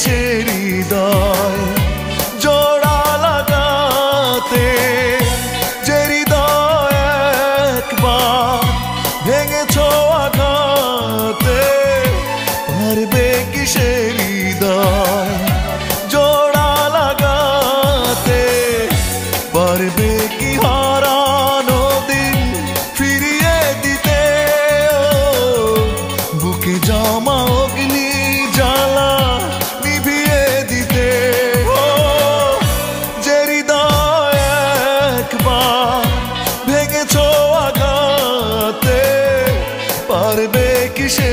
সে হৃদয় জোড়া লাগাতে, যে হৃদয় একবার ভেঙেছ আঘাতে, পারবে কি সে হৃদয় জোড়া লাগাতে, পারবে কি হারানো দিন ফিরিয়ে দিতে, বুকে জমা অগ্নি জ্বালা নিভিয়ে দিতে, যে হৃদয় একবার ভেঙেছ আঘাতে, পারবে কি সে